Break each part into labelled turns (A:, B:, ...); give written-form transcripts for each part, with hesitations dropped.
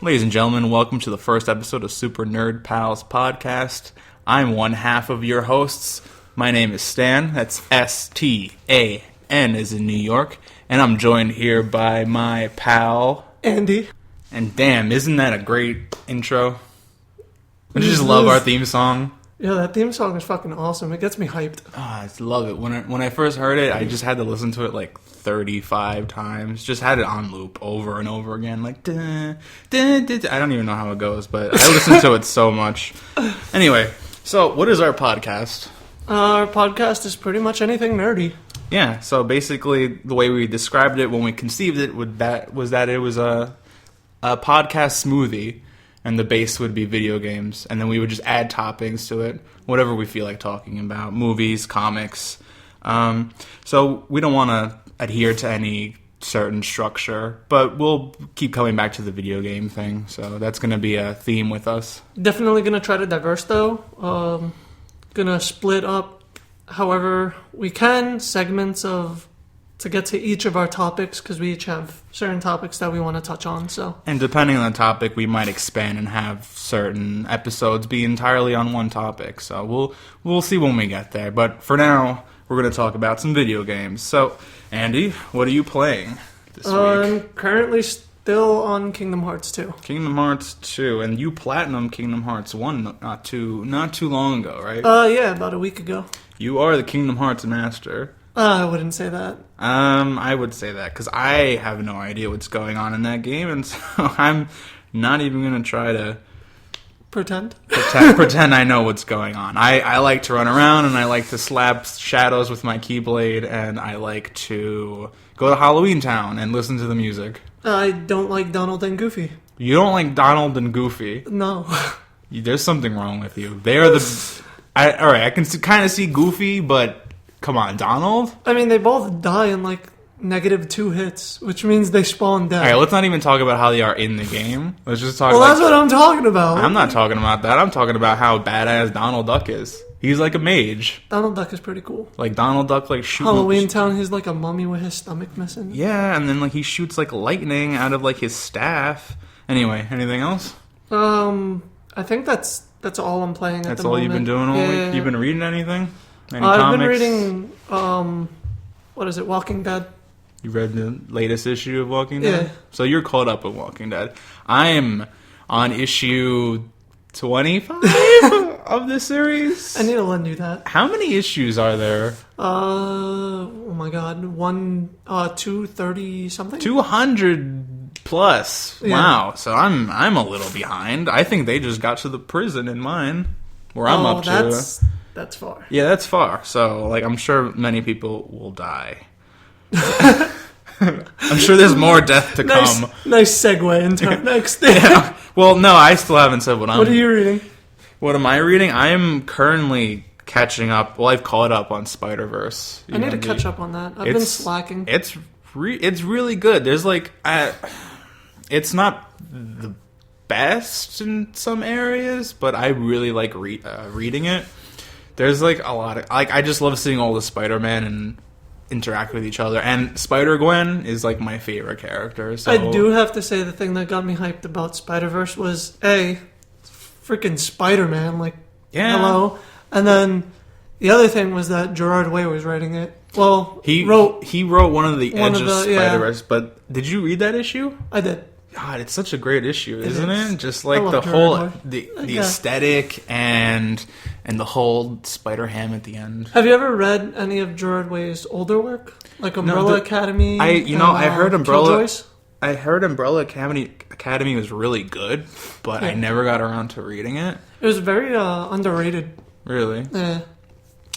A: Ladies and gentlemen, welcome to the first episode of Super Nerd Pals Podcast. I'm one half of your hosts. My name is Stan. That's S-T-A-N as in New York. And I'm joined here by my pal...
B: Andy.
A: And damn, isn't that a great intro? I just love our theme song.
B: Yeah, that theme song is fucking awesome. It gets me hyped.
A: Oh, I love it. When I first heard it, I just had to listen to it like 35 times. Just had it on loop over and over again. Like, dun, dun, dun, dun. I don't even know how it goes, but I listen to it so much. Anyway, so what is our podcast?
B: Our podcast is pretty much anything nerdy.
A: Yeah, so basically the way we described it when we conceived it was that it was a podcast smoothie. And the base would be video games. And then we would just add toppings to it. Whatever we feel like talking about. Movies, comics. So we don't want to adhere to any certain structure. But we'll keep coming back to the video game thing. So that's going to be a theme with us.
B: Definitely going to try to diverse, though. Going to split up however we can. Segments to get to each of our topics, because we each have certain topics that we want to touch on. So, and
A: depending on the topic, we might expand and have certain episodes be entirely on one topic. So we'll see when we get there. But for now, we're going to talk about some video games. So, Andy, what are you playing this week?
B: I'm currently still on Kingdom Hearts 2.
A: Kingdom Hearts 2, and you platinum Kingdom Hearts 1 not too long ago, right?
B: Yeah, about a week ago.
A: You are the Kingdom Hearts master.
B: I wouldn't say that.
A: I would say that, because I have no idea what's going on in that game, and so I'm not even going to try to...
B: Pretend
A: I know what's going on. I like to run around, and I like to slap shadows with my Keyblade, and I like to go to Halloween Town and listen to the music.
B: I don't like Donald and Goofy.
A: You don't like Donald and Goofy?
B: No.
A: There's something wrong with you. They are the... Alright, I can kind of see Goofy, but... Come on, Donald?
B: I mean, they both die in, like, -2 hits, which means they spawn dead.
A: Alright, let's not even talk about how they are in the game. Let's just talk
B: that's what I'm talking about.
A: I'm not talking about that. I'm talking about how badass Donald Duck is. He's like a mage.
B: Donald Duck is pretty cool.
A: Like, Donald Duck, like, shooting...
B: Halloween Town, he's like a mummy with his stomach missing.
A: Yeah, and then, like, he shoots, like, lightning out of, like, his staff. Anyway, anything else?
B: I think that's all I'm playing at the moment.
A: That's all you've been doing all week? You've been reading anything?
B: I've been reading, what is it, Walking Dead.
A: You read the latest issue of Walking Dead?
B: Yeah.
A: So you're caught up with Walking Dead. I am on issue 25 of the series.
B: I need to lend you that.
A: How many issues are there?
B: Oh my god, 230 something?
A: 200 plus. Yeah. Wow. So I'm a little behind. I think they just got to the prison in mine, where I'm up to.
B: That's far.
A: Yeah, that's far. So, like, I'm sure many people will die. I'm sure there's more death to come.
B: Nice segue into our next thing.
A: Yeah. Well, no, I still haven't said what I'm...
B: What are you reading?
A: What am I reading? I am currently catching up. Well, I've caught up on Spider-Verse.
B: I need to catch up on that. I've been slacking.
A: It's really good. There's, like... it's not the best in some areas, but I really like reading it. There's, like, a lot of... Like, I just love seeing all the Spider-Man and interact with each other. And Spider-Gwen is, like, my favorite character. So.
B: I do have to say the thing that got me hyped about Spider-Verse was, freaking Spider-Man. Like,
A: yeah.
B: Hello. And then the other thing was that Gerard Way was writing it. Well,
A: he wrote one of the Edge of Spider-Verse.
B: Yeah.
A: But did you read that issue?
B: I did.
A: God, it's such a great issue, isn't it? Just like the
B: the
A: aesthetic and the whole Spider-Ham at the end.
B: Have you ever read any of Gerard Way's older work, like Umbrella Academy?
A: I heard Umbrella.
B: Killjoys?
A: I heard Umbrella Academy was really good, but I never got around to reading it.
B: It was very underrated.
A: Really?
B: Yeah.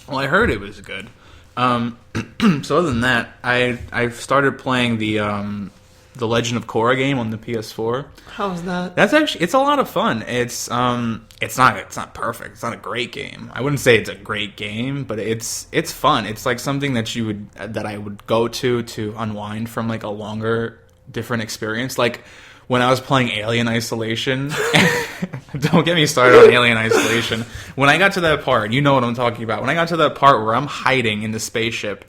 A: Well, I heard it was good. So other than that, I've started playing the Legend of Korra game on the PS4.
B: How's that?
A: It's a lot of fun. It's not perfect. It's not a great game. I wouldn't say it's a great game, but it's fun. It's like something that I would go to unwind from like a longer, different experience. Like when I was playing Alien Isolation. Don't get me started on Alien Isolation. When I got to that part, you know what I'm talking about. When I got to that part where I'm hiding in the spaceship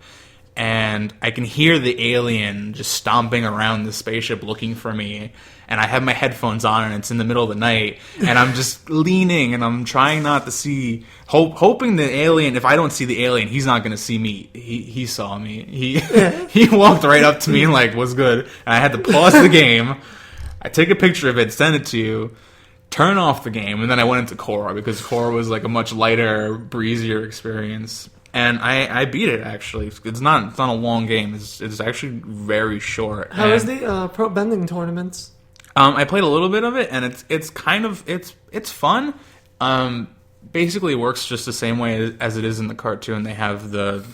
A: and I can hear the alien just stomping around the spaceship looking for me, and I have my headphones on, and it's in the middle of the night, and I'm just leaning, and I'm trying not to see, hoping the alien, if I don't see the alien, he's not going to see me. He saw me. He walked right up to me and like, what's good? And I had to pause the game. I take a picture of it, send it to you, turn off the game, and then I went into Korra, because Korra was like a much lighter, breezier experience. And I beat it, actually. It's not a long game. It's actually very short.
B: How is the pro bending tournaments?
A: I played a little bit of it, and it's fun. Basically, it works just the same way as it is in the cartoon. They have the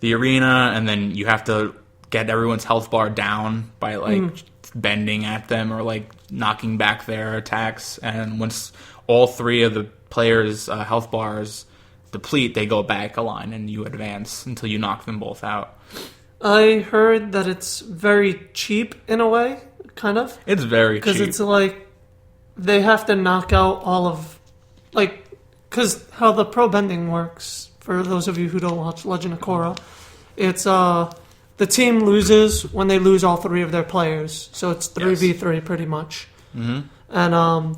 A: arena, and then you have to get everyone's health bar down by like bending at them or like knocking back their attacks. And once all three of the players' health bars deplete, they go back a line, and you advance until you knock them both out.
B: I heard that it's very cheap in a way, kind of.
A: It's very cheap.
B: Because it's like they have to knock out all of, like, because how the pro bending works, for those of you who don't watch Legend of Korra, it's the team loses when they lose all three of their players. So it's 3v3 pretty much. Mm-hmm. And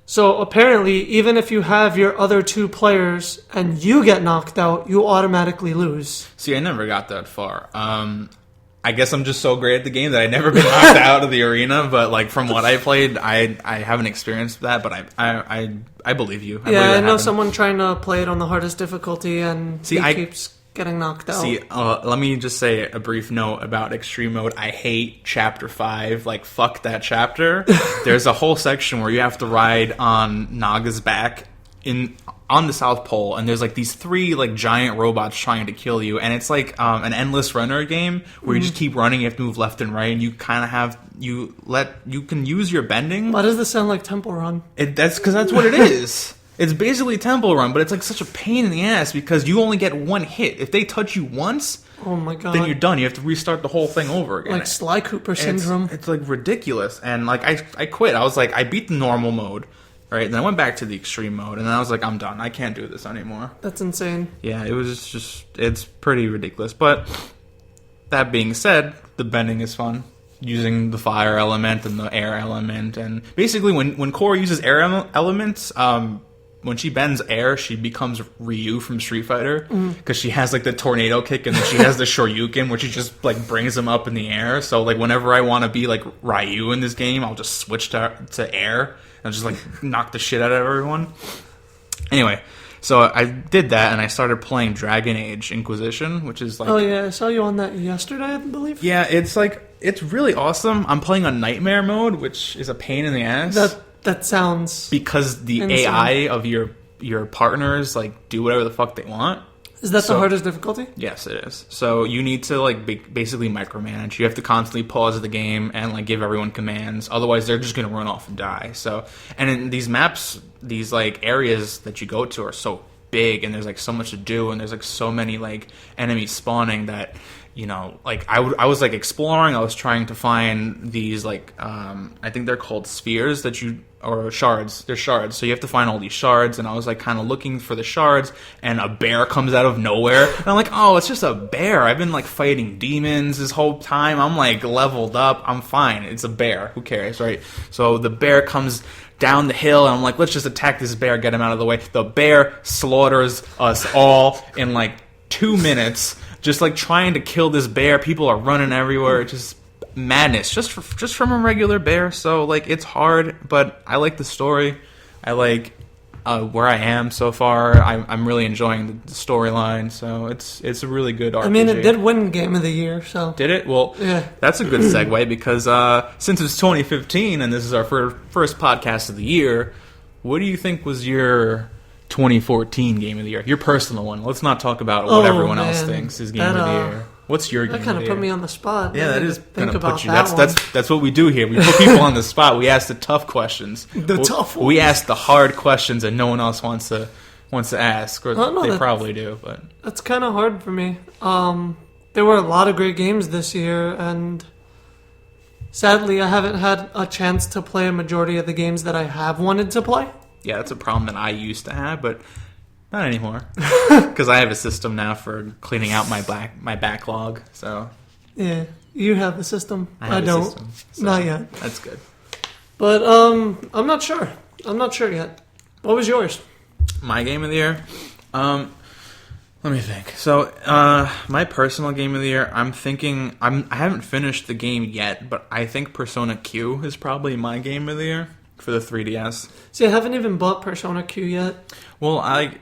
B: so apparently, even if you have your other two players and you get knocked out, you automatically lose.
A: See, I never got that far. I guess I'm just so great at the game that I've never been knocked out of the arena. But like from what I played, I haven't experienced that. But I believe you.
B: I know someone trying to play it on the hardest difficulty, and he keeps getting knocked out.
A: See, let me just say a brief note about Extreme Mode. I hate Chapter 5. Like, fuck that chapter. There's a whole section where you have to ride on Naga's back on the South Pole, and there's like these three like giant robots trying to kill you, and it's like an endless runner game where you just keep running. You have to move left and right, and you kind of have you can use your bending.
B: Why does this sound like Temple Run?
A: That's because that's what it is. It's basically Temple Run, but it's like such a pain in the ass because you only get one hit. If they touch you once,
B: oh my god,
A: then you're done. You have to restart the whole thing over again.
B: Like Sly Cooper syndrome.
A: It's like ridiculous. And like I quit. I was like, I beat the normal mode, right? And then I went back to the extreme mode, and then I was like, I'm done. I can't do this anymore.
B: That's insane.
A: Yeah, it was just, it's pretty ridiculous. But that being said, the bending is fun. Using the fire element and the air element, and basically when Korra uses air elements, when she bends air, she becomes Ryu from Street Fighter, because she has like the tornado kick, and then she has the Shoryuken, where she just like brings them up in the air. So like whenever I want to be like Ryu in this game, I'll just switch to air and just like knock the shit out of everyone. Anyway, so I did that, and I started playing Dragon Age Inquisition, which is like...
B: Oh yeah, I saw you on that yesterday, I believe.
A: Yeah, it's like, it's really awesome. I'm playing on Nightmare mode, which is a pain in the ass.
B: That sounds
A: because the
B: insane.
A: AI of your partners like do whatever the fuck they want.
B: Is that the hardest difficulty?
A: Yes, it is. So you need to like basically micromanage. You have to constantly pause the game and like give everyone commands. Otherwise, they're just gonna run off and die. So, and in these maps, these like areas that you go to are so big, and there's like so much to do, and there's like so many like enemies spawning that, you know, like I was like exploring. I was trying to find these like I think they're called spheres or shards. They're shards. So you have to find all these shards, and I was like kind of looking for the shards, and a bear comes out of nowhere, and I'm like, oh, it's just a bear. I've been like fighting demons this whole time. I'm like leveled up. I'm fine. It's a bear. Who cares, right? So the bear comes down the hill, and I'm like, let's just attack this bear, get him out of the way. The bear slaughters us all in like 2 minutes. Just like trying to kill this bear, people are running everywhere. It's just madness, just from a regular bear. So like it's hard, but I like the story. I like where I am so far. I'm really enjoying the storyline. So it's a really good RPG.
B: I mean, it did win Game of the Year. So
A: did it? Well, yeah. That's a good segue because since it's 2015 and this is our first podcast of the year, what do you think was your 2014 Game of the Year? Your personal one. Let's not talk about what everyone else thinks is Game of the Year. What's your Game of the Year?
B: That kind of put me on the spot.
A: Yeah, that is going to put you. That's what we do here. We put people on the spot. We ask the tough questions.
B: Tough ones.
A: We ask the hard questions that no one else wants to ask, or they probably do. But
B: that's kind of hard for me. There were a lot of great games this year, and sadly, I haven't had a chance to play a majority of the games that I have wanted to play.
A: Yeah, that's a problem that I used to have, but Not anymore, because I have a system now for cleaning out my backlog. So
B: Yeah, you have the system.
A: I have a
B: don't.
A: system, so
B: Not yet.
A: That's good.
B: But I'm not sure. I'm not sure yet. What was yours?
A: My game of the year. Let me think. So, my personal game of the year, I'm thinking I haven't finished the game yet, but I think Persona Q is probably my game of the year for the 3DS.
B: See, I haven't even bought Persona Q yet.
A: Well, I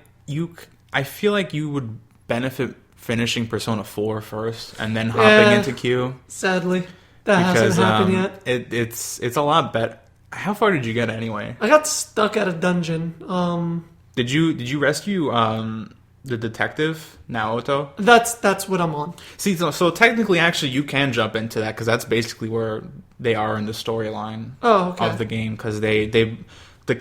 A: feel like you would benefit finishing Persona 4 first and then hopping into Q.
B: Sadly, that hasn't happened yet.
A: It's a lot better. How far did you get anyway?
B: I got stuck at a dungeon.
A: Did you rescue the detective Naoto?
B: That's what I'm on.
A: See, so technically, actually, you can jump into that because that's basically where they are in the storyline of the game. Because the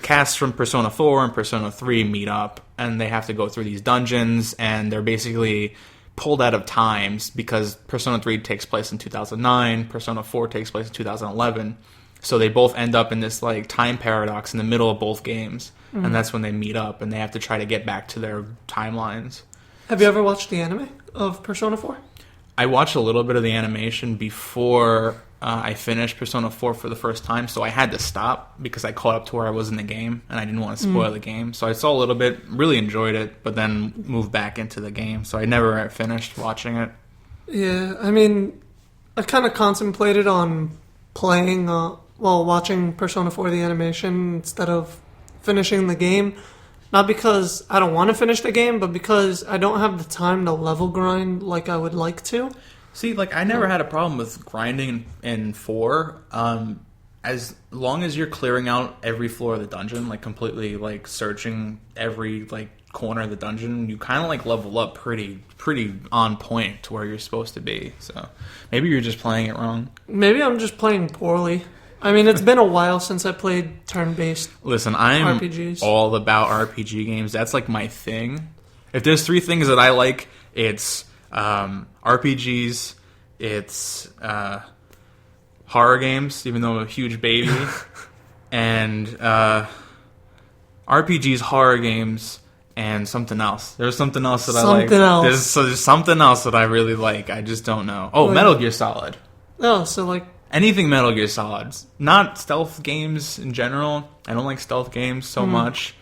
A: cast from Persona 4 and Persona 3 meet up, and they have to go through these dungeons, and they're basically pulled out of times because Persona 3 takes place in 2009, Persona 4 takes place in 2011. So they both end up in this like time paradox in the middle of both games. And that's when they meet up, and they have to try to get back to their timelines.
B: Have you ever watched the anime of Persona 4?
A: I watched a little bit of the animation before I finished Persona 4 for the first time, so I had to stop because I caught up to where I was in the game, and I didn't want to spoil the game. So I saw a little bit, really enjoyed it, but then moved back into the game. So I never finished watching it.
B: Yeah, I mean, I kind of contemplated on playing, watching Persona 4 the animation instead of finishing the game. Not because I don't want to finish the game, but because I don't have the time to level grind like I would like to.
A: See, like, I never had a problem with grinding in 4. As long as you're clearing out every floor of the dungeon, like, completely, like, searching every, like, corner of the dungeon, you kind of, like, level up pretty on point to where you're supposed to be. So, maybe you're just playing it wrong.
B: Maybe I'm just playing poorly. I mean, it's been a while since I played turn-based
A: Listen, I'm
B: RPGs.
A: all about RPG games. That's like my thing. If there's 3 things that I like, it's RPGs, it's horror games, even though I'm a huge baby, and RPGs, horror games, and something else. There's something else that I like. There's something else that I really like. I just don't know. Oh, like, Metal Gear Solid.
B: Oh, so like...
A: Anything Metal Gear Solid. Not stealth games in general. I don't like stealth games so much.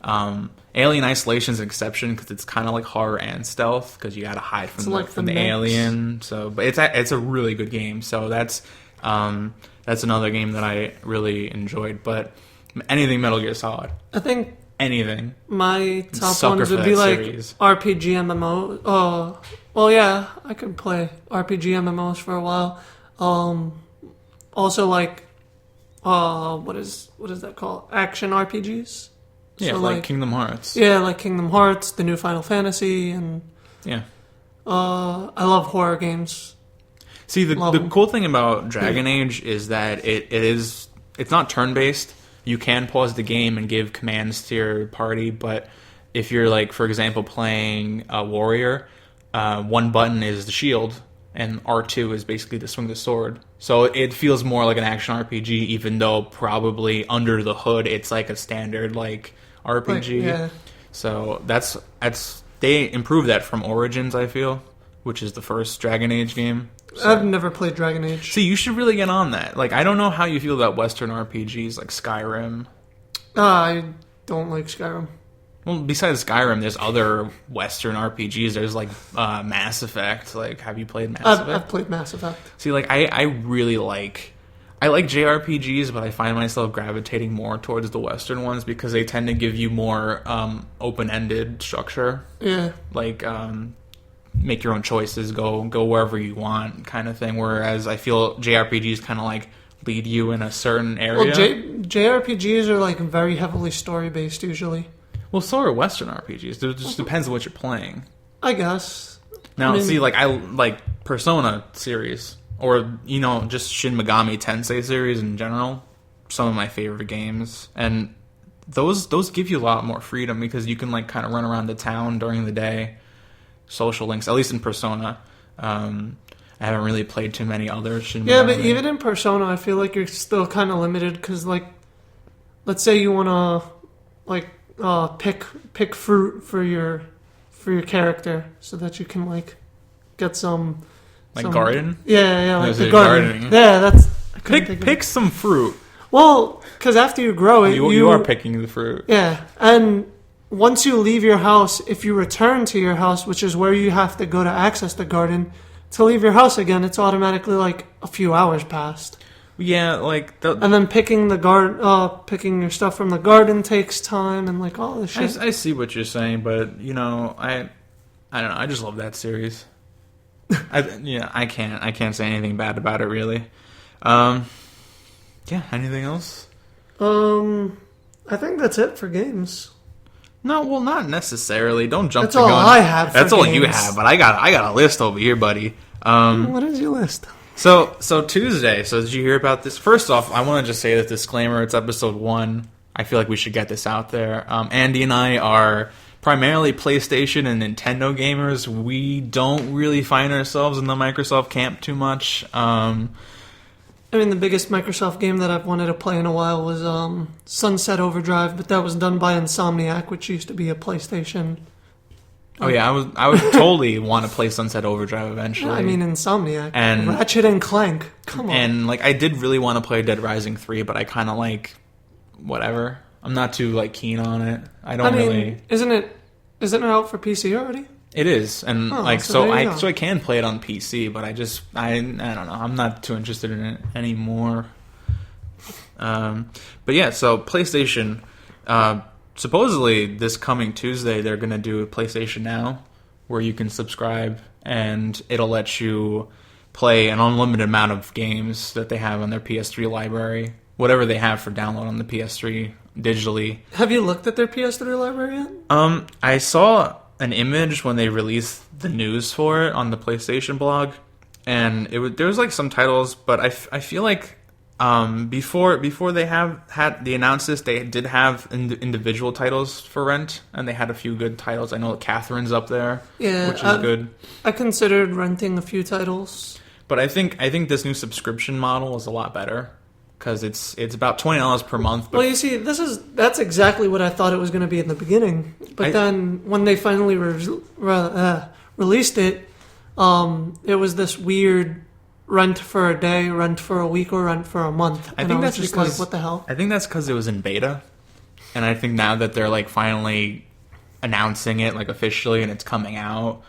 A: Alien Isolation's an exception because it's kind of like horror and stealth because you got to hide from the alien. So, but it's a really good game. So that's another game that I really enjoyed. But anything Metal Gear Solid. I
B: think
A: anything.
B: My top ones would be like series. RPG MMO. Oh, well, yeah, I could play RPG MMOs for a while. Also, like, what is that called? Action RPGs.
A: Yeah, so like Kingdom Hearts.
B: Yeah, like Kingdom Hearts, the new Final Fantasy, and
A: yeah.
B: I love horror games.
A: See, the cool thing about Dragon Age is that it's not turn based. You can pause the game and give commands to your party, but if you're like, for example, playing a warrior, one button is the shield. And R2 is basically to swing the sword. So it feels more like an action RPG, even though probably under the hood it's like a standard like RPG.
B: Yeah.
A: So that's they improved that from Origins, I feel, which is the first Dragon Age game. So.
B: I've never played Dragon Age.
A: See, you should really get on that. Like, I don't know how you feel about Western RPGs like Skyrim.
B: I don't like Skyrim.
A: Well, besides Skyrim, there's other Western RPGs. There's, like, Mass Effect. Like, have you played Mass Effect?
B: I've played Mass Effect.
A: See, like, I really like... I like JRPGs, but I find myself gravitating more towards the Western ones because they tend to give you more open-ended structure.
B: Yeah.
A: Like, make your own choices, go wherever you want kind of thing. Whereas I feel JRPGs kind of, like, lead you in a certain area.
B: Well, JRPGs are, like, very heavily story-based usually.
A: Well, so are Western RPGs. It just depends on what you're playing.
B: I guess.
A: Now, see, like, I like Persona series, or, you know, just Shin Megami Tensei series in general. Some of my favorite games. And those give you a lot more freedom because you can, like, kind of run around the town during the day. Social links, at least in Persona. I haven't really played too many other Shin Megami.
B: Yeah, but even in Persona, I feel like you're still kind of limited because, like, let's say you want to, like, pick fruit for your character so that you can like get some
A: garden.
B: Yeah, like the
A: gardening.
B: Yeah, that's I couldn't think of
A: pick
B: it.
A: some fruit.
B: Well, because after you grow it,
A: You are picking the fruit.
B: Yeah, and once you leave your house, if you return to your house, which is where you have to go to access the garden, to leave your house again, it's automatically like a few hours passed.
A: Yeah, like
B: and then picking your stuff from the garden takes time and like all this shit.
A: I see what you're saying, but you know, I don't know. I just love that series. I can't say anything bad about it really. Yeah, anything else?
B: I think that's it for games.
A: No, well, not necessarily. Don't jump.
B: That's all I have.
A: That's all
B: games.
A: you have. But I got a list over here, buddy.
B: What is your list?
A: So Tuesday. So did you hear about this? First off, I want to just say the disclaimer. It's episode 1. I feel like we should get this out there. Andy and I are primarily PlayStation and Nintendo gamers. We don't really find ourselves in the Microsoft camp too much.
B: I mean, the biggest Microsoft game that I've wanted to play in a while was Sunset Overdrive, but that was done by Insomniac, which used to be a PlayStation.
A: Oh yeah, I would totally want to play Sunset Overdrive eventually.
B: Yeah, I mean, Insomniac.
A: And
B: Ratchet and Clank. Come on.
A: And like, I did really want to play Dead Rising 3, but I kind of like whatever. I'm not too like keen on it. I mean,
B: isn't it out for PC already?
A: It is, and
B: so
A: I can play it on PC, but I don't know. I'm not too interested in it anymore. But yeah, so PlayStation. Supposedly this coming Tuesday they're gonna do a PlayStation Now, where you can subscribe and it'll let you play an unlimited amount of games that they have on their PS3 library, whatever they have for download on the PS3 digitally.
B: Have you looked at their PS3 library yet?
A: I saw an image when they released the news for it on the PlayStation blog, and there was like some titles, but I feel like before they announced this, they did have individual titles for rent, and they had a few good titles. I know Catherine's up there, which is good.
B: I considered renting a few titles,
A: but I think this new subscription model is a lot better. Because it's about $20 per month.
B: Well, you see, that's exactly what I thought it was going to be in the beginning. But then when they finally released it, it was this weird rent for a day, rent for a week, or rent for a month.
A: I think that's
B: just
A: because
B: like, what the hell?
A: I think that's because it was in beta, and I think now that they're like finally announcing it like officially and it's coming out,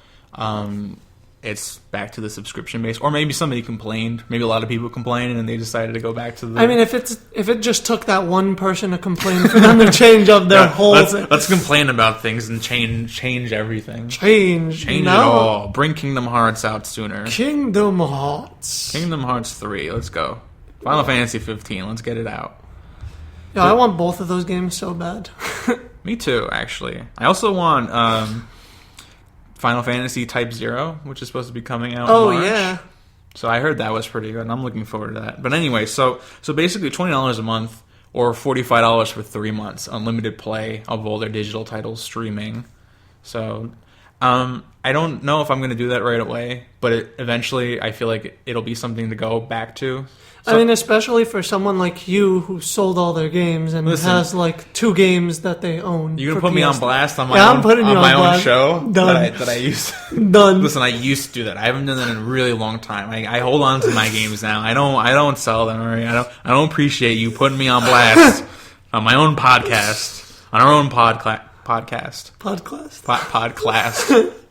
A: it's back to the subscription base. Or maybe somebody complained. Maybe a lot of people complained and they decided to go back to the...
B: I mean, if it just took that one person to complain for them to change up their whole...
A: Let's complain about things and change everything. Change it all. Bring Kingdom Hearts out sooner.
B: Kingdom Hearts
A: 3. Let's go. Final Fantasy 15. Let's get it out.
B: Yeah, I want both of those games so bad.
A: Me too, actually. I also want... Final Fantasy Type 0, which is supposed to be coming out in March.
B: Yeah.
A: So I heard that was pretty good, and I'm looking forward to that. But anyway, so basically $20 a month or $45 for 3 months, unlimited play of all their digital titles streaming. So I don't know if I'm going to do that right away, but eventually I feel like it'll be something to go back to. So,
B: I mean, especially for someone like you who sold all their games and has like 2 games that they own.
A: You gonna put me on blast on my own show?
B: Done.
A: That I used.
B: Done.
A: Listen, I used to do that. I haven't done that in a really long time. I hold on to my games now. I don't sell them. Right? I don't appreciate you putting me on blast on my own podcast, on our own podcast.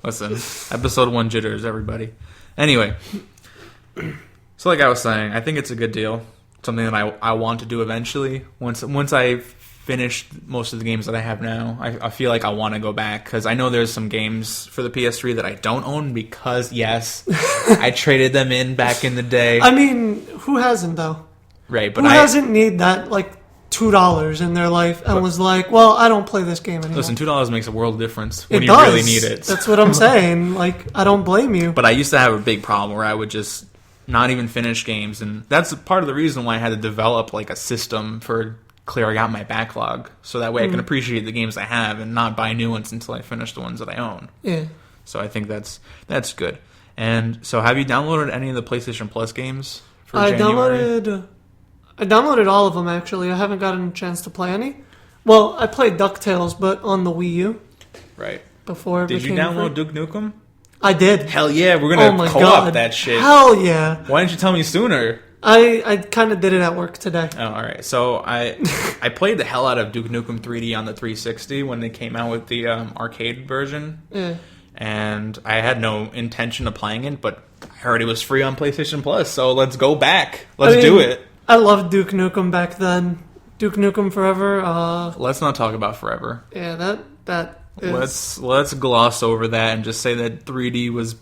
A: Listen, episode 1 jitters, everybody. Anyway. So like I was saying, I think it's a good deal. Something that I want to do eventually. Once I finish most of the games that I have now, I feel like I want to go back. Because I know there's some games for the PS3 that I don't own because, yes, I traded them in back in the day.
B: I mean, who hasn't, though?
A: Right, but
B: who hasn't need that, like, $2 in their life and was like, well, I don't play this game anymore.
A: Listen, $2 makes a world of difference when
B: it
A: you
B: does.
A: really need it.
B: That's what I'm saying. Like, I don't blame you.
A: But I used to have a big problem where I would just... not even finish games, and that's part of the reason why I had to develop like a system for clearing out my backlog, so that way I can appreciate the games I have and not buy new ones until I finish the ones that I own.
B: Yeah.
A: So I think that's good. And so, have you downloaded any of the PlayStation Plus games for January?
B: I downloaded all of them actually. I haven't gotten a chance to play any. Well, I played DuckTales, but on the Wii U
A: Right.
B: before it
A: Did you
B: became
A: download
B: free.
A: Duke Nukem?
B: I did.
A: Hell yeah, we're
B: Oh
A: gonna
B: my
A: co-op
B: god.
A: that shit.
B: Hell yeah.
A: Why didn't you tell me sooner?
B: I kind of did it at work today.
A: Oh, all right. So I played the hell out of Duke Nukem 3D on the 360 when they came out with the arcade version.
B: Yeah.
A: And I had no intention of playing it, but I heard it was free on PlayStation Plus, so let's go back. Let's do it.
B: I loved Duke Nukem back then. Duke Nukem Forever.
A: Let's not talk about Forever.
B: Yeah, that is...
A: Let's gloss over that and just say that 3D was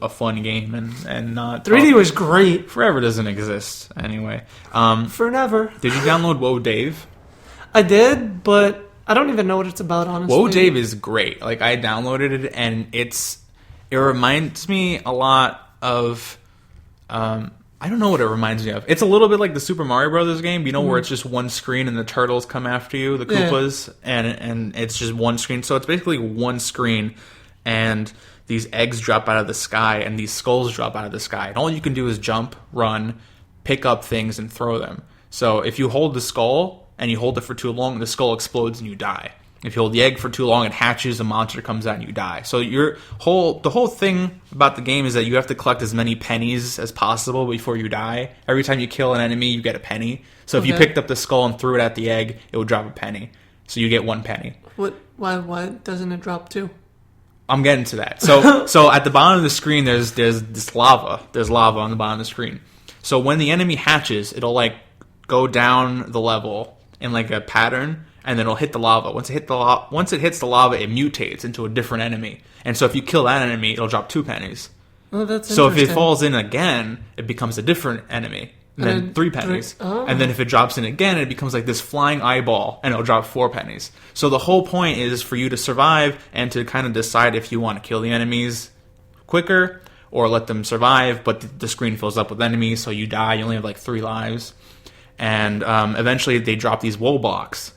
A: a fun game and not
B: 3D was great.
A: Forever doesn't exist anyway.
B: For never.
A: Did you download Whoa Dave?
B: I did, but I don't even know what it's about, honestly.
A: Whoa Dave is great. Like, I downloaded it and it reminds me a lot of I don't know what it reminds me of. It's a little bit like the Super Mario Brothers game, you know, where it's just one screen and the turtles come after you, the Koopas, and it's just one screen. So it's basically one screen, and these eggs drop out of the sky, and these skulls drop out of the sky. And all you can do is jump, run, pick up things, and throw them. So if you hold the skull, and you hold it for too long, the skull explodes and you die. If you hold the egg for too long, it hatches, a monster comes out, and you die. So the whole thing about the game is that you have to collect as many pennies as possible before you die. Every time you kill an enemy, you get a penny. So if you picked up the skull and threw it at the egg, it would drop a penny. So you get 1 penny.
B: Why doesn't it drop 2?
A: I'm getting to that. So at the bottom of the screen, there's this lava. There's lava on the bottom of the screen. So when the enemy hatches, it'll like go down the level in like a pattern, and then it'll hit the lava. Once it hits the lava, it mutates into a different enemy. And so if you kill that enemy, it'll drop 2 pennies.
B: Oh, that's
A: so if
B: interesting.
A: it falls in again, it becomes a different enemy. And then 3 pennies.
B: Oh.
A: And then if it drops in again, it becomes like this flying eyeball, and it'll drop 4 pennies. So the whole point is for you to survive and to kind of decide if you want to kill the enemies quicker or let them survive, but the screen fills up with enemies, so you die. You only have like 3 lives. And eventually they drop these woe blocks,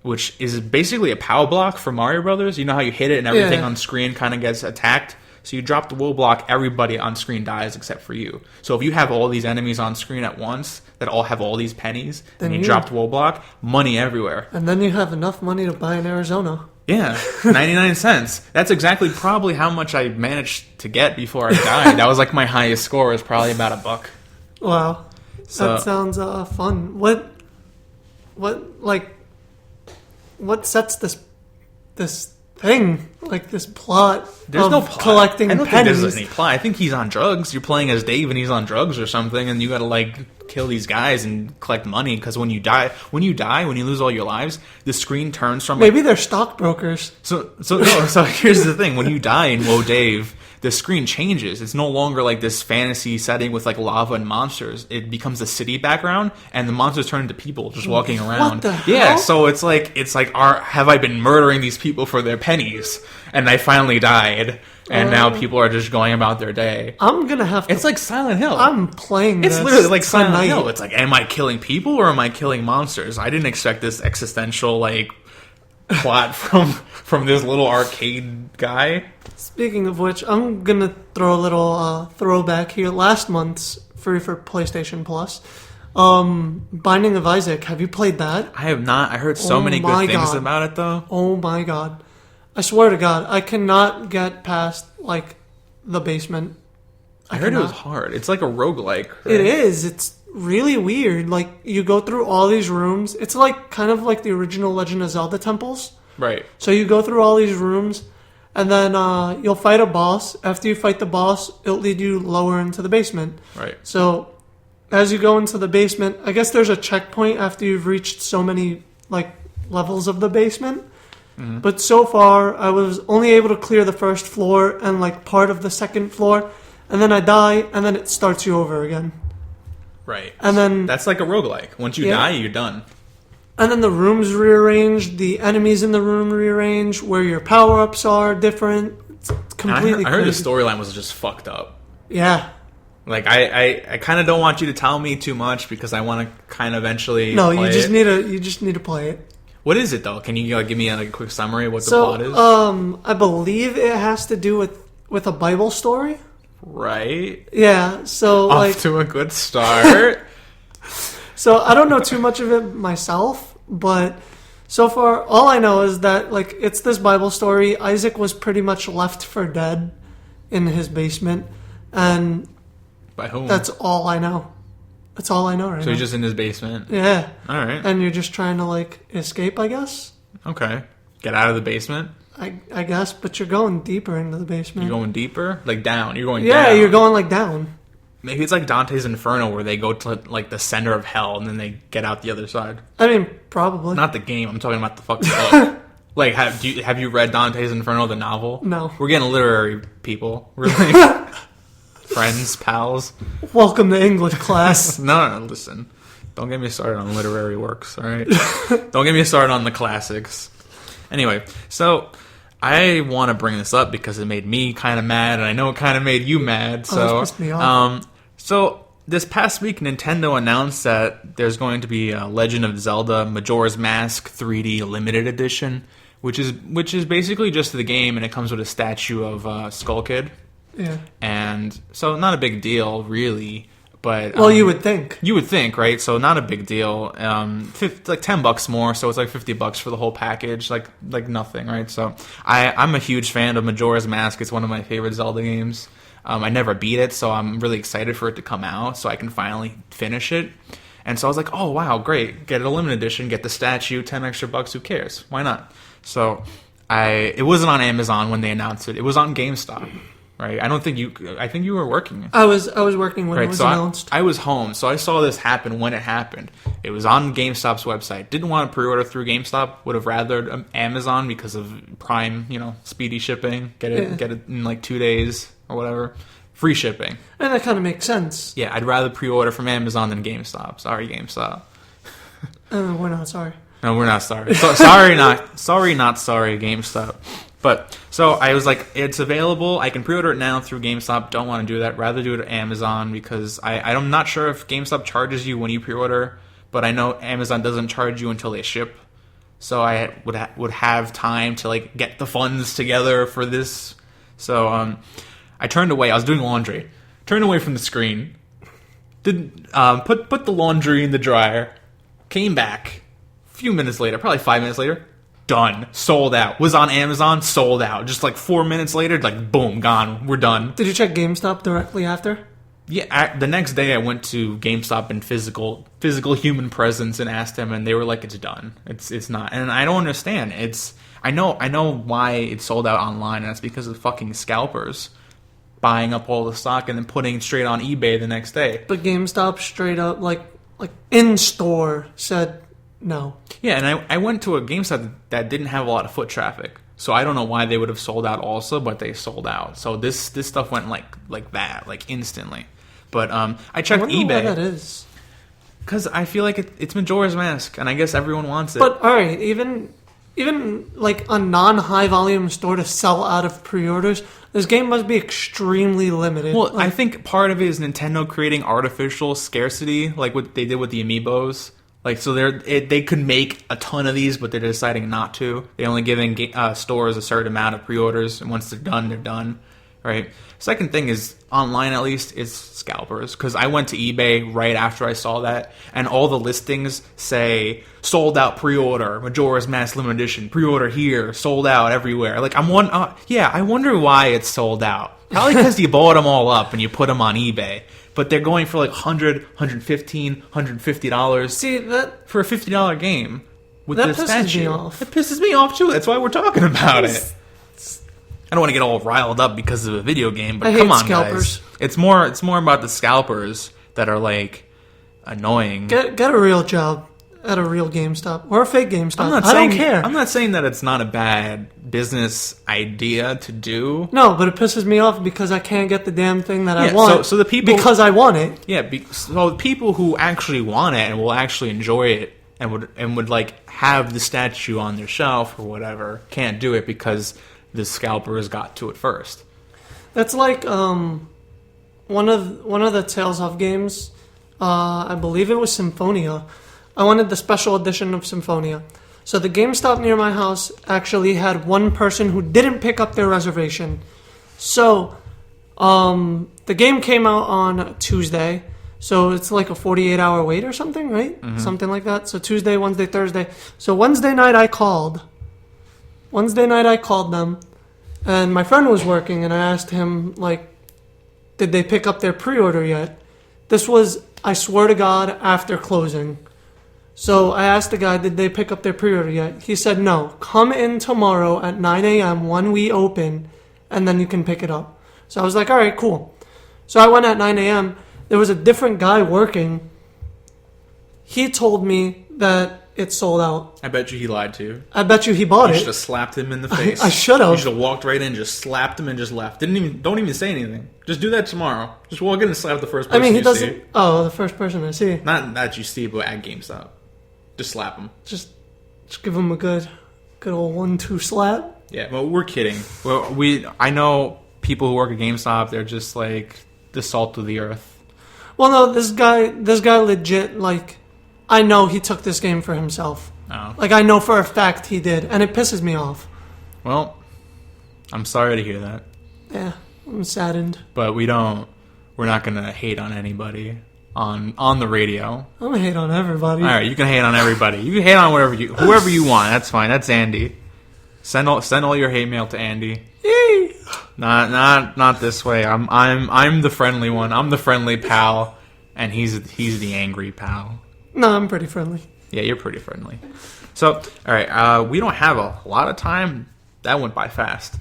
A: which is basically a POW block for Mario Brothers. You know how you hit it and everything on screen kind of gets attacked? So you drop the woe block, everybody on screen dies except for you. So if you have all these enemies on screen at once that all have all these pennies, then and you drop the woe block, money everywhere.
B: And then you have enough money to buy in Arizona.
A: Yeah, 99 cents. That's exactly probably how much I managed to get before I died. That was like my highest score, was probably about $1.
B: Wow.
A: So,
B: that sounds fun. What sets this thing, like this plot
A: there's
B: of
A: no plot.
B: collecting
A: I don't
B: pennies?
A: think there's any plot. I think he's on drugs. You're playing as Dave and he's on drugs or something, and you gotta like kill these guys and collect money, because when you lose all your lives, the screen turns from
B: Maybe they're stockbrokers.
A: So here's the thing. When you die in Whoa Dave, the screen changes. It's no longer like this fantasy setting with like lava and monsters. It becomes a city background, and the monsters turn into people just walking around.
B: What the hell?
A: Yeah, so it's like have I been murdering these people for their pennies? And I finally died, and now people are just going about their day.
B: I'm gonna have to.
A: It's like Silent Hill.
B: I'm playing.
A: It's
B: this
A: literally like Silent
B: tonight.
A: Hill. It's like, am I killing people or am I killing monsters? I didn't expect this existential like plot from this little arcade guy.
B: Speaking of which, I'm gonna throw a little throwback here. Last month's free for PlayStation Plus, Binding of Isaac. Have you played that?
A: I have not. I heard so many good things
B: God.
A: about it, though.
B: Oh my god. I swear to God, I cannot get past, like, the basement.
A: I heard it was hard. It's like a roguelike. Right?
B: It is. It's really weird. Like, you go through all these rooms. It's like kind of like the original Legend of Zelda temples.
A: Right.
B: So you go through all these rooms, and then you'll fight a boss. After you fight the boss, it'll lead you lower into the basement.
A: Right.
B: So as you go into the basement, I guess there's a checkpoint after you've reached so many, like, levels of the basement. Mm-hmm. But so far, I was only able to clear the first floor and, like, part of the second floor. And then I die, and then it starts you over again.
A: Right.
B: And then
A: that's like a roguelike. Once you die, you're done.
B: And then the rooms rearranged, the enemies in the room rearranged, where your power-ups are different. It's completely
A: I heard the
B: crazy.
A: storyline was just fucked up.
B: Yeah.
A: Like, I kind of don't want you to tell me too much because I want to kind of eventually play
B: you just need to play it.
A: What is it, though? Can you give me a quick summary of what the plot is?
B: I believe it has to do with a Bible story.
A: Right.
B: Yeah, so
A: Off to a good start.
B: So I don't know too much of it myself, but So far, all I know is that, like, it's this Bible story. Isaac was pretty much left for dead in his basement, and
A: By whom?
B: that's all I know. That's all I know right now.
A: So he's just in his basement.
B: Yeah.
A: All right.
B: And you're just trying to, like, escape, I guess?
A: Okay. Get out of the basement.
B: I guess, but you're going deeper into the basement.
A: You're going deeper, like down. You're going
B: Yeah,
A: down.
B: you're going, like, down.
A: Maybe it's like Dante's Inferno, where they go to like the center of hell and then they get out the other side.
B: I mean, probably.
A: Not the game. I'm talking about the fucking book. Like, have you read Dante's Inferno, the novel?
B: No.
A: We're getting literary people, really. Friends, pals.
B: Welcome to English class.
A: No, listen. Don't get me started on literary works, all right? Don't get me started on the classics. Anyway, so I want to bring this up because it made me kind of mad, and I know it kind of made you mad. So,
B: this pissed me off.
A: So this past week, Nintendo announced that there's going to be a Legend of Zelda Majora's Mask 3D Limited Edition, which is basically just the game, and it comes with a statue of Skull Kid.
B: Yeah.
A: And so not a big deal, really. But
B: Well, you would think.
A: You would think, right? So not a big deal. Like $10 more, so it's like $50 for the whole package. Like nothing, right? So I'm a huge fan of Majora's Mask. It's one of my favorite Zelda games. I never beat it, so I'm really excited for it to come out so I can finally finish it. And so I was like, oh wow, great! Get a limited edition, get the statue, $10 extra. Who cares? Why not? So it wasn't on Amazon when they announced it. It was on GameStop. Right, I think you were working.
B: I was working when it was announced.
A: I was home, so I saw this happen when it happened. It was on GameStop's website. Didn't want to pre-order through GameStop. Would have rather Amazon because of Prime, speedy shipping. Get it in like 2 days or whatever. Free shipping.
B: And that kind of makes sense.
A: Yeah, I'd rather pre-order from Amazon than GameStop. Sorry, GameStop.
B: We're not sorry.
A: No, we're not sorry. Sorry, not sorry, GameStop. But, so I was like, it's available. I can pre-order it now through GameStop. Don't want to do that. Rather do it at Amazon because I'm not sure if GameStop charges you when you pre-order, but I know Amazon doesn't charge you until they ship. So I would have time to like get the funds together for this. So I turned away. I was doing laundry. Turned away from the screen. Did put the laundry in the dryer. Came back. A few minutes later, probably 5 minutes later. Done. Sold out. Was on Amazon. Sold out. Just like 4 minutes later, like boom, gone. We're done.
B: Did you check GameStop directly after?
A: Yeah. The next day, I went to GameStop in physical human presence and asked them, and they were like, "It's done. It's not." And I don't understand. I know why it's sold out online, and that's because of fucking scalpers buying up all the stock and then putting it straight on eBay the next day.
B: But GameStop straight up, like in store, said no.
A: Yeah, and I went to a GameStop that didn't have a lot of foot traffic, so I don't know why they would have sold out also, but they sold out. So this stuff went like that, like instantly. But I checked eBay.
B: Why that is.
A: Because I feel like it's Majora's Mask, and I guess everyone wants it.
B: But all right, even like a non-high volume store to sell out of pre-orders, this game must be extremely limited.
A: Well, I think part of it is Nintendo creating artificial scarcity, like what they did with the Amiibos. Like, so they could make a ton of these, but they're deciding not to. They're only giving stores a certain amount of pre-orders, and once they're done, right? Second thing is, online at least, is scalpers. Because I went to eBay right after I saw that, and all the listings say, sold out pre-order, Majora's Mask Limited Edition, pre-order here, sold out everywhere. Like, I wonder why it's sold out. Probably because you bought them all up and you put them on eBay. But they're going for like $100, $115, $150.
B: See, that
A: for a $50 game with
B: that
A: the
B: pisses
A: statue.
B: me off.
A: It pisses me off too. That's why we're talking about it. I don't want to get all riled up because of a video game, but
B: I
A: come
B: hate
A: on,
B: scalpers.
A: guys. It's more about the scalpers that are like annoying.
B: Get a real job at a real GameStop or a fake GameStop. I
A: saying,
B: don't care.
A: I'm not saying that it's not a bad business idea to do.
B: No, but it pisses me off because I can't get the damn thing that I want.
A: So the people,
B: because I want it.
A: Yeah. So the people who actually want it and will actually enjoy it and would like have the statue on their shelf or whatever can't do it because the scalpers got to it first.
B: That's like one of the Tales of games. I believe it was Symphonia. I wanted the special edition of Symphonia. So the GameStop near my house actually had one person who didn't pick up their reservation. So the game came out on Tuesday. So it's like a 48-hour wait or something, right?
A: Mm-hmm.
B: Something like that. So Tuesday, Wednesday, Thursday. So Wednesday night I called. Wednesday night I called them, and my friend was working, and I asked him, like, did they pick up their pre-order yet? This was, I swear to God, after closing. So I asked the guy, did they pick up their pre-order yet? He said, no. Come in tomorrow at 9 a.m. when we open, and then you can pick it up. So I was like, all right, cool. So I went at 9 a.m. There was a different guy working. He told me that it sold out.
A: I bet you he lied to you.
B: I bet you he bought
A: You
B: it.
A: should have slapped him in the face.
B: I should have.
A: You should have walked right in, just slapped him, and just left. Don't even say anything. Just do that tomorrow. Just walk in and slap the first person
B: I mean, he
A: you
B: doesn't.
A: see.
B: Oh, the first person I see.
A: Not that you see, but at GameStop. Just slap him.
B: Just give him a good old 1-2 slap.
A: Yeah, well, we're kidding. Well, I know people who work at GameStop. They're just like the salt of the earth.
B: Well, no, this guy legit, like, I know he took this game for himself.
A: Oh.
B: Like, I know for a fact he did, and it pisses me off.
A: Well, I'm sorry to hear that.
B: Yeah, I'm saddened.
A: But we're not gonna hate on anybody on the radio.
B: I'm gonna hate on everybody.
A: All right, you can hate on everybody. You can hate on whoever you want. That's fine. That's Andy. Send all your hate mail to Andy.
B: Yay!
A: Not this way. I'm the friendly one. I'm the friendly pal, and he's the angry pal.
B: No, I'm pretty friendly.
A: Yeah, you're pretty friendly. So, all right, we don't have a lot of time. That went by fast.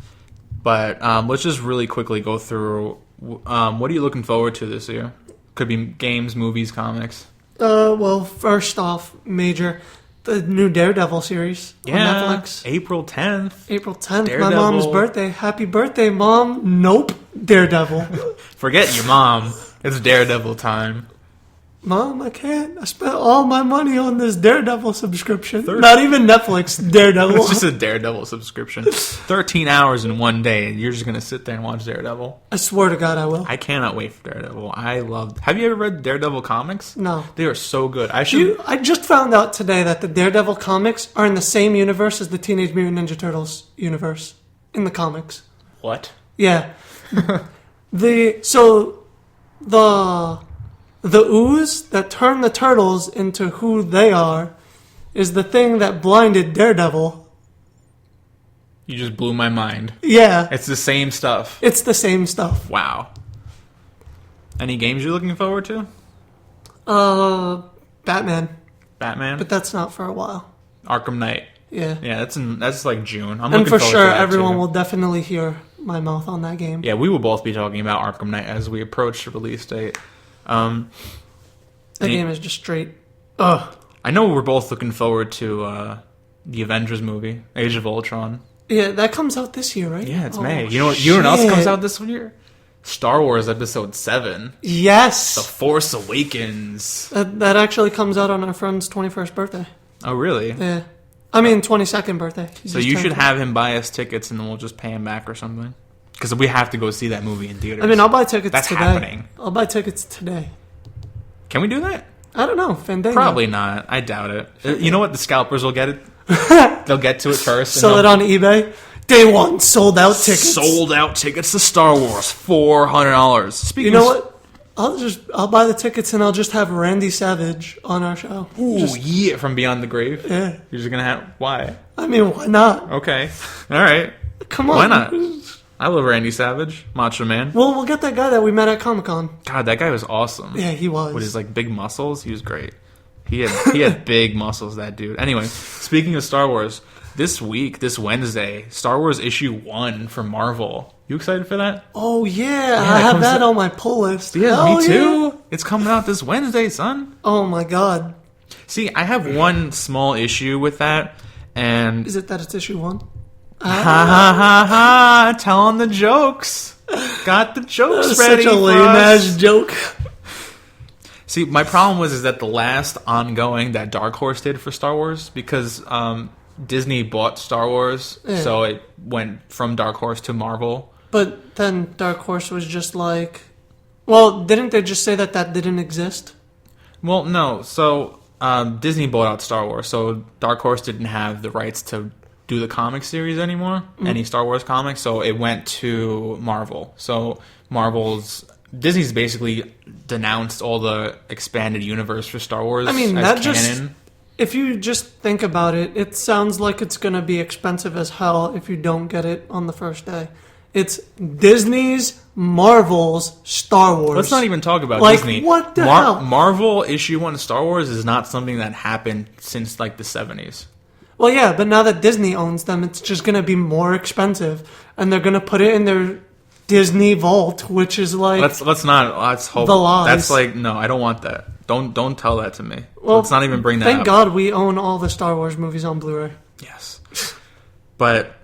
A: But let's just really quickly go through. What are you looking forward to this year? Could be games, movies, comics.
B: Well, first off, the new Daredevil series on Netflix.
A: April 10th.
B: April 10th,
A: Daredevil.
B: my mom's birthday. Happy birthday, Mom. Nope, Daredevil.
A: Forget your mom. It's Daredevil time.
B: Mom, I can't. I spent all my money on this Daredevil subscription. Not even Netflix, Daredevil.
A: It's just a Daredevil subscription. 13 hours in one day, and you're just going to sit there and watch Daredevil?
B: I swear to God I will.
A: I cannot wait for Daredevil. Have you ever read Daredevil comics?
B: No.
A: They are so good. I
B: just found out today that the Daredevil comics are in the same universe as the Teenage Mutant Ninja Turtles universe in the comics.
A: What?
B: Yeah. The ooze that turned the turtles into who they are is the thing that blinded Daredevil.
A: You just blew my mind.
B: Yeah.
A: It's the same stuff.
B: It's the same stuff.
A: Wow. Any games you're looking forward to?
B: Batman.
A: Batman?
B: But that's not for a while.
A: Arkham Knight.
B: Yeah.
A: Yeah, that's like June.
B: And for sure, everyone will definitely hear my mouth on that game.
A: Yeah, we will both be talking about Arkham Knight as we approach the release date.
B: That game is just straight. Ugh.
A: I know we're both looking forward to the Avengers movie, Age of Ultron.
B: Yeah, that comes out this year, right?
A: Yeah, it's May. You know what else comes out this year? Star Wars Episode 7.
B: Yes!
A: The Force Awakens.
B: That actually comes out on our friend's 21st birthday.
A: Oh, really?
B: Yeah. I mean, 22nd birthday.
A: So you should have him buy us tickets and then we'll just pay him back or something. Because we have to go see that movie in theaters.
B: I mean, I'll buy tickets
A: That's
B: today.
A: happening.
B: I'll buy tickets today.
A: Can we do that?
B: I don't know. Fandango.
A: Probably not. I doubt it. You know what? The scalpers will get it. They'll get to it first.
B: Sell it on eBay. Day one, sold out tickets.
A: Sold out tickets to Star Wars, $400.
B: You know what? I'll buy the tickets and I'll just have Randy Savage on our show.
A: Ooh, yeah, from Beyond the Grave.
B: Yeah.
A: You're just gonna have why?
B: I mean, why not?
A: Okay, all right.
B: Come on.
A: Why not? I love Randy Savage, Macho Man.
B: Well, we'll get that guy that we met at Comic-Con.
A: God, that guy was awesome.
B: Yeah, he was.
A: With his like big muscles, he was great. He had big muscles, that dude. Anyway, speaking of Star Wars, this Wednesday, Star Wars issue 1 from Marvel. You excited for that?
B: Oh yeah, I have that on my pull list.
A: Yeah, me too. Yeah. It's coming out this Wednesday, son.
B: Oh my god.
A: See, I have one small issue with that, and
B: is it that it's issue 1?
A: Ha ha ha ha! Telling the jokes. Got the jokes ready.
B: Such a lame ass joke.
A: See, my problem was that the last ongoing that Dark Horse did for Star Wars, because Disney bought Star Wars, so it went from Dark Horse to Marvel.
B: But then Dark Horse was just like, well, didn't they just say that didn't exist?
A: Well, no. So Disney bought out Star Wars, so Dark Horse didn't have the rights to do the comic series anymore, any Star Wars comics, so it went to Marvel. So Marvel's Disney's basically denounced all the expanded universe for Star Wars
B: I mean,
A: as
B: that
A: canon.
B: if you just think about it, it sounds like it's going to be expensive as hell if you don't get it on the first day. It's Disney's, Marvel's, Star Wars.
A: Let's not even talk about
B: like,
A: Disney.
B: What the hell?
A: Marvel issue 1 Star Wars is not something that happened since like the 70s.
B: Well, yeah, but now that Disney owns them, it's just going to be more expensive, and they're going to put it in their Disney vault, which is like
A: Let's hope
B: the lies.
A: That's like, no, I don't want that. Don't tell that to me.
B: Well,
A: let's not even bring that
B: thank
A: up.
B: God we own all the Star Wars movies on Blu-ray.
A: Yes. But,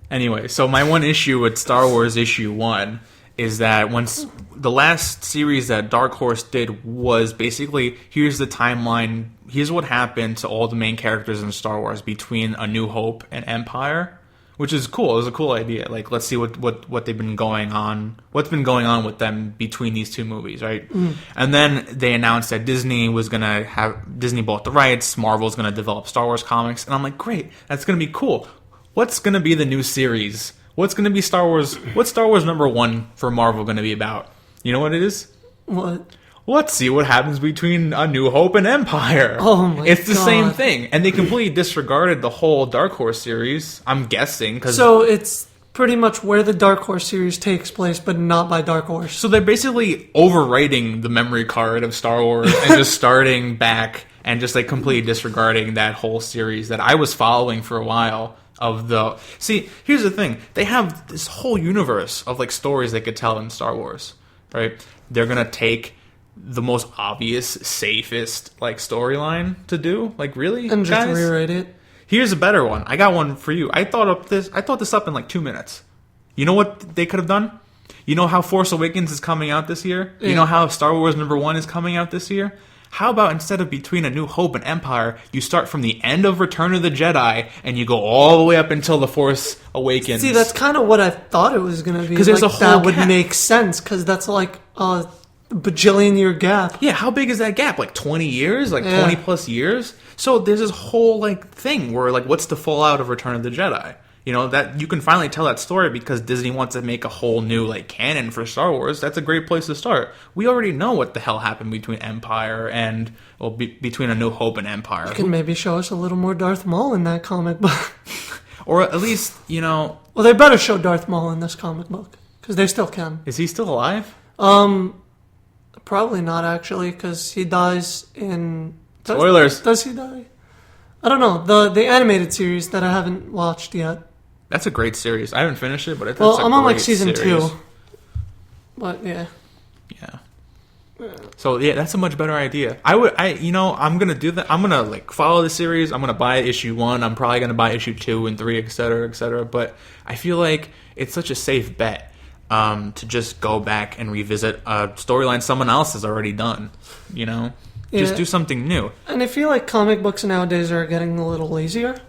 A: anyway, so my one issue with Star Wars issue 1 is that once the last series that Dark Horse did was basically, here's the timeline, here's what happened to all the main characters in Star Wars between A New Hope and Empire, which is cool. It was a cool idea. Like, let's see what they've been going on, what's been going on with them between these two movies, right? And then they announced that Disney bought the rights, Marvel's gonna develop Star Wars comics, and I'm like, great, that's gonna be cool. What's gonna be the new series? What's going to be Star Wars? What's Star Wars #1 for Marvel going to be about? You know what it is?
B: What?
A: Let's see what happens between A New Hope and Empire.
B: Oh my God.
A: It's the same thing. And they completely disregarded the whole Dark Horse series, I'm guessing.
B: So it's pretty much where the Dark Horse series takes place, but not by Dark Horse.
A: So they're basically overwriting the memory card of Star Wars and just starting back and just like completely disregarding that whole series that I was following for a while. See, here's the thing. They have this whole universe of like stories they could tell in Star Wars, right? They're gonna take the most obvious, safest like storyline to do. Like, really,
B: and just
A: guys?
B: rewrite it.
A: Here's a better one. I got one for you. I thought this up in like 2 minutes. You know what they could have done? You know how Force Awakens is coming out this year?
B: Yeah.
A: You know how Star Wars #1 is coming out this year? How about instead of between A New Hope and Empire, you start from the end of Return of the Jedi and you go all the way up until The Force Awakens?
B: See, that's kind of what I thought it was going to be.
A: Because there's a whole
B: that would
A: gap.
B: make sense, because that's like a bajillion-year gap.
A: Yeah, how big is that gap? Like 20 years? Like
B: Yeah.
A: 20 plus years? So there's this whole like thing where like, what's the fallout of Return of the Jedi? You know, that you can finally tell that story because Disney wants to make a whole new like canon for Star Wars. That's a great place to start. We already know what the hell happened between Empire and between A New Hope and Empire.
B: You can maybe show us a little more Darth Maul in that comic book.
A: Or at least,
B: Well, they better show Darth Maul in this comic book, because they still can.
A: is he still alive?
B: Probably not, actually, because he dies in...
A: Spoilers.
B: Does he die? I don't know. The animated series that I haven't watched yet.
A: That's a great series. I haven't finished it, but it's
B: Well,
A: a
B: I'm on like
A: great
B: season
A: series.
B: 2. But yeah.
A: Yeah. So yeah, that's a much better idea. I'm gonna do that. I'm gonna like follow the series. I'm gonna buy issue 1. I'm probably gonna buy issue 2 and 3, etc., etc. But I feel like it's such a safe bet to just go back and revisit a storyline someone else has already done. Just do something new.
B: And I feel like comic books nowadays are getting a little lazier.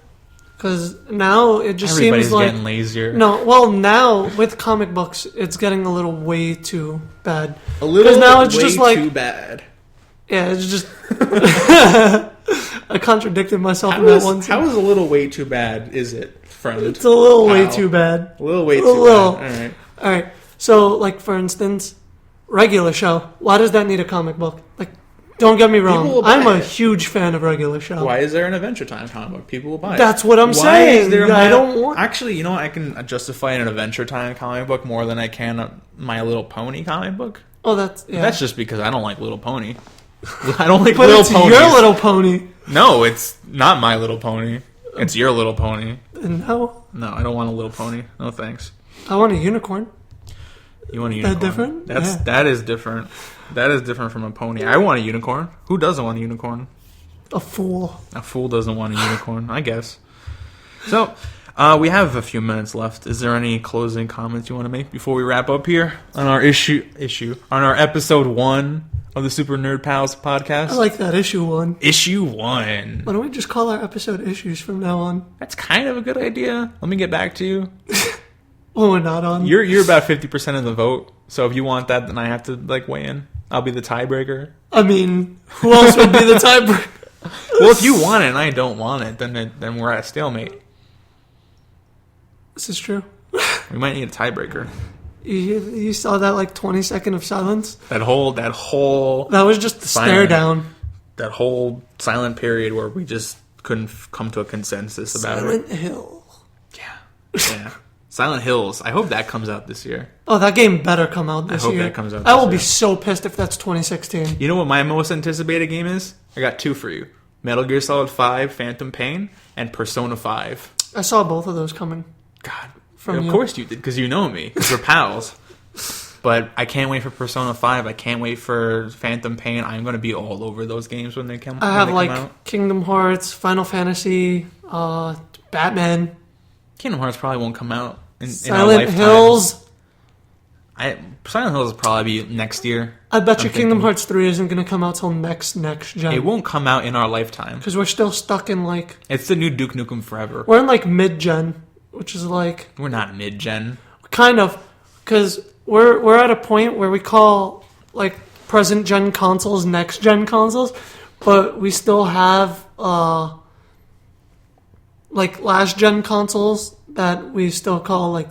B: Because now it just
A: Everybody's
B: seems like...
A: getting lazier.
B: No, well, now with comic books, it's getting a little way too bad.
A: A little
B: 'Cause now it's
A: way
B: just like,
A: too bad.
B: Yeah, it's just... I contradicted myself in that one
A: How
B: scene.
A: is a little way too bad, is it, friend?
B: It's a little way
A: How?
B: too bad.
A: A little way
B: A
A: too
B: little.
A: bad.
B: All right. So, like, for instance, Regular Show. Why does that need a comic book? Like, don't get me
A: People
B: wrong.
A: will buy
B: I'm a
A: it.
B: huge fan of Regular Show.
A: Why is there an Adventure Time comic book? People will buy it.
B: That's what I'm
A: Why
B: saying.
A: is there
B: I don't want...
A: Actually, you know what? I can justify an Adventure Time comic book more than I can a My Little Pony comic book.
B: Oh, that's... Yeah.
A: That's just because I don't like Little Pony. I don't like
B: But
A: Little
B: it's
A: Ponies.
B: your Little Pony.
A: No, it's not My Little Pony. It's Your Little Pony.
B: No.
A: No, I don't want a Little Pony. No thanks.
B: I want a unicorn.
A: You want a unicorn?
B: That different? Yeah.
A: That is different. That is different from a pony. I want a unicorn. Who doesn't want a unicorn?
B: A fool.
A: A fool doesn't want a unicorn, I guess. So, we have a few minutes left. Is there any closing comments you want to make before we wrap up here on our on our episode 1 of the Super Nerd Pals podcast?
B: I like that, issue 1.
A: Issue 1.
B: Why don't we just call our episode issues from now on?
A: That's kind of a good idea. Let me get back to you.
B: When we're not on.
A: You're about 50% of the vote. So if you want that, then I have to like weigh in. I'll be the tiebreaker.
B: I mean, who else would be the tiebreaker?
A: Well, if you want it and I don't want it, then we're at a stalemate.
B: This is true.
A: We might need a tiebreaker.
B: You saw that like 20-second of silence?
A: That whole
B: That was just the stare down.
A: That whole silent period where we just couldn't come to a consensus about
B: Silent Hill.
A: Yeah. Silent Hills. I hope that comes out this year.
B: Oh, that game better come out this year.
A: I hope that comes out
B: I
A: this
B: will be
A: year.
B: so pissed if that's 2016.
A: You know what my most anticipated game is? I got 2 for you. Metal Gear Solid 5 Phantom Pain and Persona 5.
B: I saw both of those coming.
A: God.
B: From
A: of
B: you.
A: course you did, because you know me. 'Cause we're pals. But I can't wait for Persona 5. I can't wait for Phantom Pain. I'm going to be all over those games when they come,
B: I have
A: when they
B: like
A: come out.
B: Kingdom Hearts, Final Fantasy, Batman,
A: Kingdom Hearts probably won't come out in our
B: Silent
A: lifetime.
B: Hills.
A: Silent Hills will probably be next year.
B: I bet you
A: I'm
B: Kingdom
A: thinking.
B: Hearts 3 isn't going to come out till next gen.
A: It won't come out in our lifetime.
B: Because we're still stuck in like...
A: It's the new Duke Nukem Forever.
B: We're in like mid-gen, which is like...
A: We're not mid-gen.
B: Kind of. Because we're at a point where we call like present-gen consoles next-gen consoles, but we still have like last-gen consoles that we still call like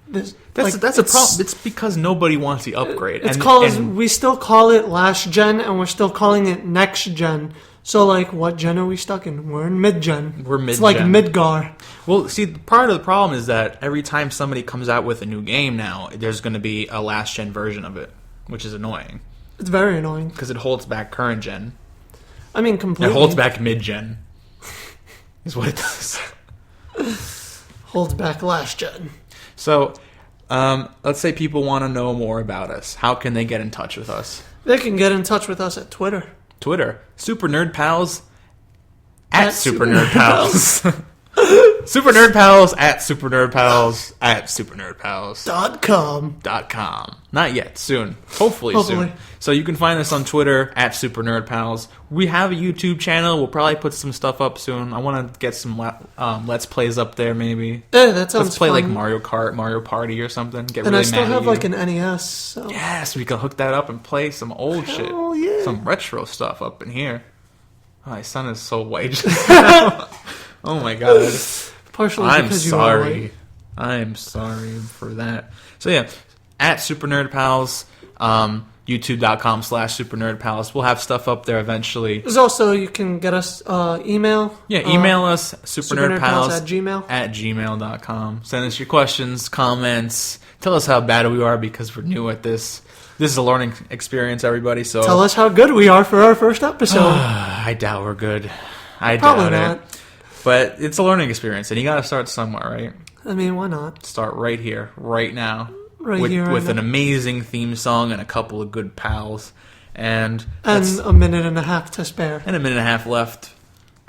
B: this.
A: That's a problem. It's because nobody wants the upgrade.
B: It's we still call it last gen, and we're still calling it next gen. So, like, what gen are we stuck in? We're in mid gen.
A: We're mid-gen.
B: It's like Midgar.
A: Well, see, part of the problem is that every time somebody comes out with a new game now, there's going to be a last gen version of it, which is annoying
B: It's very annoying.
A: because it holds back current gen.
B: I mean, completely.
A: It holds back mid gen. Is what it does.
B: Holds back last gen.
A: So, let's say people want to know more about us. How can they get in touch with us?
B: They can get in touch with us at Twitter.
A: Twitter, Super Nerd Pals at
B: At
A: Super Nerd Pals. Super Nerd Pals at Super Nerd Pals at Super Nerd Pals.
B: .com.
A: .com. Not yet. Soon. Hopefully soon. So you can find us on Twitter at Super Nerd Pals. We have a YouTube channel. We'll probably put some stuff up soon. I want to get some Let's Plays up there maybe.
B: Yeah, that sounds
A: Let's play
B: fun.
A: like Mario Kart, Mario Party or something. Get
B: And
A: really
B: I still
A: mad
B: have
A: at
B: like
A: you.
B: an NES. So.
A: Yes, we can hook that up and play some old shit.
B: Hell yeah.
A: Some retro stuff up in here. Oh, my son is so white just now. Oh my god.
B: Partially
A: I'm
B: because you are
A: sorry.
B: white.
A: I'm sorry for that. So yeah, at Super Nerd Pals, youtube.com/Super Nerd Pals. We'll have stuff up there eventually.
B: There's also, you can get us email.
A: Yeah, email us,
B: supernerdpals
A: supernerdpals
B: at
A: gmail.com. Send us your questions, comments. Tell us how bad we are because we're new at this. This is a learning experience, everybody. So
B: Tell us how good we are for our first episode.
A: I doubt we're good. I
B: Probably
A: doubt
B: not.
A: it. But it's a learning experience, and you got to start somewhere, right?
B: I mean, why not?
A: Start right here, right now.
B: Right
A: with,
B: here, right
A: with an
B: now.
A: amazing theme song and a couple of good pals. And
B: And a minute and a half to spare.
A: a minute and a half left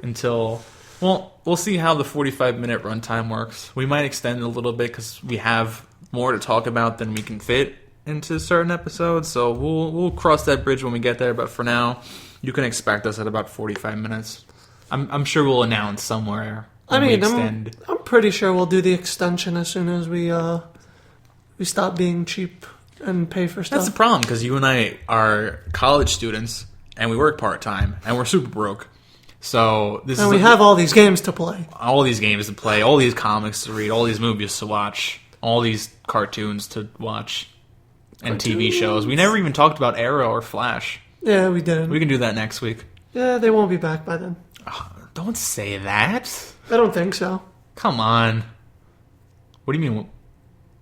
A: until... Well, we'll see how the 45-minute runtime works. We might extend it a little bit because we have more to talk about than we can fit into certain episodes. So we'll cross that bridge when we get there. But for now, you can expect us at about 45 minutes. I'm sure we'll announce somewhere when we extend.
B: I'm pretty sure we'll do the extension as soon as we stop being cheap and pay for stuff.
A: That's the problem, because you and I are college students, and we work part-time, and we're super broke. So this
B: and
A: is
B: we have all these games to play.
A: all these games to play, all these comics to read, all these movies to watch, all these cartoons to watch, and TV shows. We never even talked about Arrow or Flash.
B: Yeah, we did.
A: We can do that next week.
B: Yeah, they won't be back by then.
A: Don't say that.
B: I don't think so.
A: Come on. What do you mean?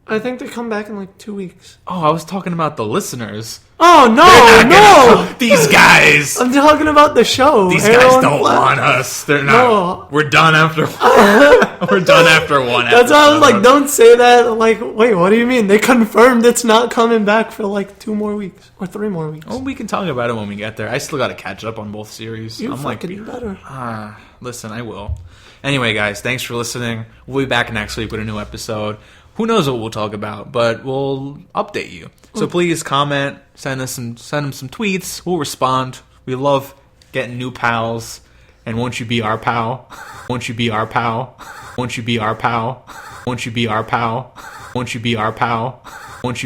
B: I think they come back in like 2 weeks.
A: Oh, I was talking about the listeners.
B: Oh, no!
A: These guys.
B: I'm talking about the show.
A: These
B: Arrow
A: guys
B: and
A: don't
B: Flash.
A: want us. They're not.
B: No.
A: We're done after. We're done after one.
B: That's why I was like,
A: episode.
B: don't say that. Like, wait, what do you mean? They confirmed it's not coming back for like 2 more weeks. Or 3 more weeks.
A: Well, we can talk about it when we get there. I still got to catch up on both series.
B: You
A: I'm like,
B: fucking better.
A: listen, I will. Anyway, guys, thanks for listening. We'll be back next week with a new episode. Who knows what we'll talk about, but we'll update you. So please comment, send them some tweets. We'll respond. We love getting new pals. And won't you be our pal? Won't you be our pal? Won't you be our pal? Won't you be our pal? Won't you be our pal?